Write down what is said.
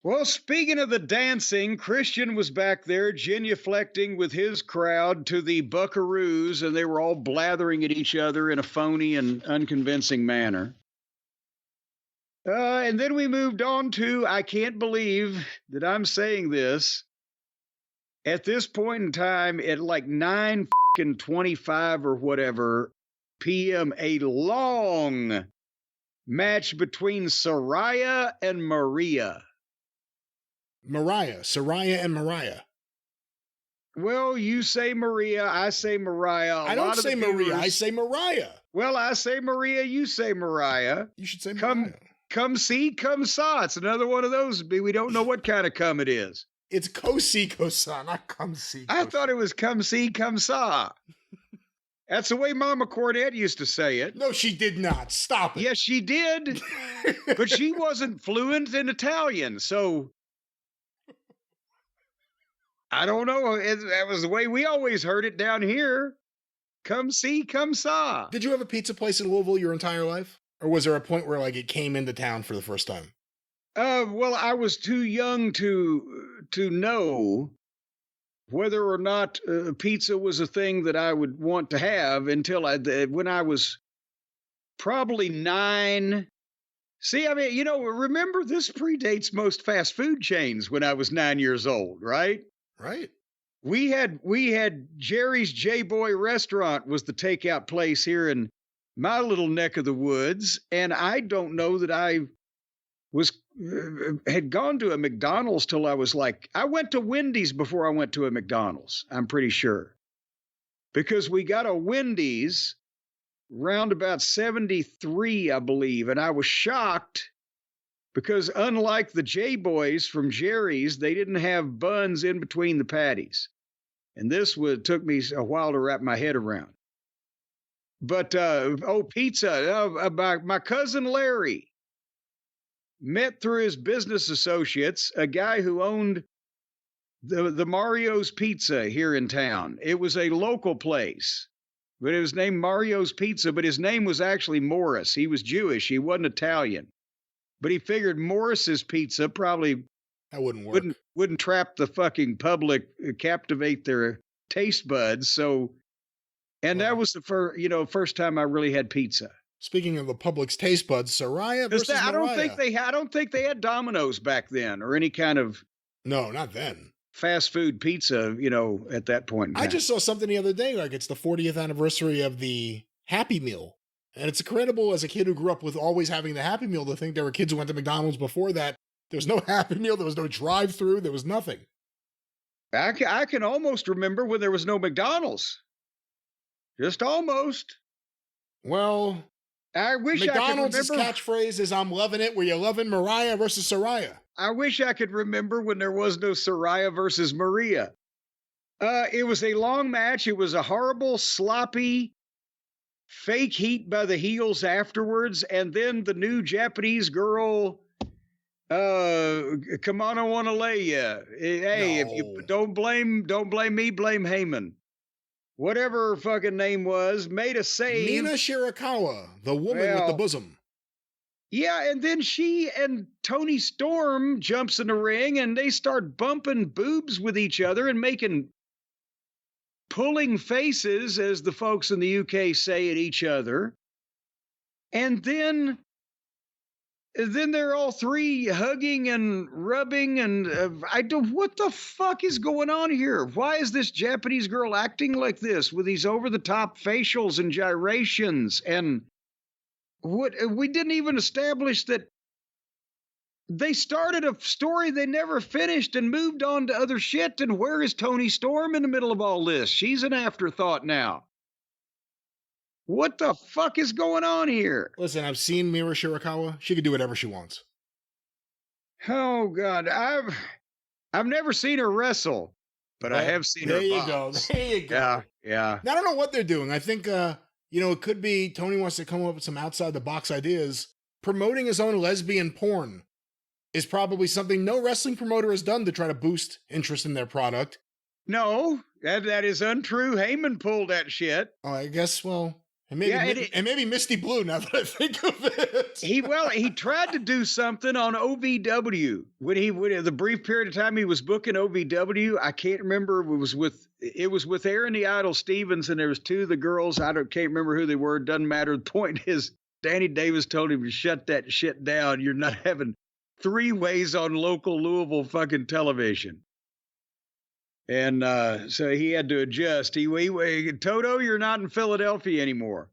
Well, speaking of the dancing, Christian was back there genuflecting with his crowd to the Buckaroos, and they were all blathering at each other in a phony and unconvincing manner. And then we moved on to, I can't believe that I'm saying this, at this point in time, at like 9:25 or whatever p.m., a long match between Saraya and Mariah. Saraya and Mariah. Well, you say Maria, I say Mariah. I don't say Maria, I say Mariah. Well, I say Maria, you say Mariah. You should say Mariah. Come see, come saw. It's another one of those. We don't know what kind of come it is. It's co-see, co-saw, not come see. I thought it was come see, come saw. That's the way Mama Cornette used to say it. No, she did not. Stop it. Yes, she did. But she wasn't fluent in Italian, so I don't know. That was the way we always heard it down here. Come see, come saw. Did you have a pizza place in Louisville your entire life? Or was there a point where like it came into town for the first time? Well, I was too young to know whether or not pizza was a thing that I would want to have until when I was probably 9. See, I mean, remember this predates most fast food chains when I was 9 years old, right? Right. We had Jerry's J-Boy Restaurant was the takeout place here in my little neck of the woods, and I don't know that I had gone to a McDonald's till I was like, I went to Wendy's before I went to a McDonald's, I'm pretty sure. Because we got a Wendy's round about 73, I believe, and I was shocked because unlike the J-Boys from Jerry's, they didn't have buns in between the patties. And this took me a while to wrap my head around. But, pizza, my cousin Larry met through his business associates, a guy who owned the Mario's Pizza here in town. It was a local place, but it was named Mario's Pizza, but his name was actually Morris. He was Jewish. He wasn't Italian. But he figured Morris's Pizza probably that wouldn't work. Wouldn't trap the fucking public, captivate their taste buds. So, and that was the first time I really had pizza. Speaking of the public's taste buds, Saraya versus Mariah. I don't think they had Domino's back then or any kind of no, not then. Fast food pizza, at that point in time. I just saw something the other day, like it's the 40th anniversary of the Happy Meal. And it's incredible as a kid who grew up with always having the Happy Meal to think there were kids who went to McDonald's before that. There was no Happy Meal, there was no drive-through, there was nothing. I can almost remember when there was no McDonald's. Just almost. Well, I wish McDonald's' catchphrase is "I'm loving it." Were you loving Mariah versus Saraya? I wish I could remember when there was no Saraya versus Maria. It was a long match. It was a horrible, sloppy, fake heat by the heels afterwards, and then the new Japanese girl. Come on, I want to lay ya. Hey, no. If you don't blame me, blame Heyman. Whatever her fucking name was, made a save. Mina Shirakawa, the woman with the bosom. Yeah, and then she and Toni Storm jumps in the ring and they start bumping boobs with each other and pulling faces, as the folks in the UK say, at each other. And then they're all three hugging and rubbing, and what the fuck is going on here? Why is this Japanese girl acting like this with these over-the-top facials and gyrations? And we didn't even establish that they started a story they never finished and moved on to other shit. And where is Toni Storm in the middle of all this? She's an afterthought now. What the fuck is going on here? Listen, I've seen Mina Shirakawa. She can do whatever she wants. Oh God, I've never seen her wrestle, but I have seen her box. There you go. Yeah. Now, I don't know what they're doing. I think it could be Tony wants to come up with some outside the box ideas. Promoting his own lesbian porn is probably something no wrestling promoter has done to try to boost interest in their product. No, that is untrue. Heyman pulled that shit. Oh, I guess. Well. And maybe, Yeah, and maybe Misty Blue, now that I think of it. he tried to do something on OVW when the brief period of time he was booking OVW. I can't remember. It was with Aaron the Idol Stevens, and there was two of the girls. Can't remember who they were. Doesn't matter. The point is, Danny Davis told him to shut that shit down. You're not having three ways on local Louisville fucking television. And so he had to adjust. Toto, you're not in Philadelphia anymore.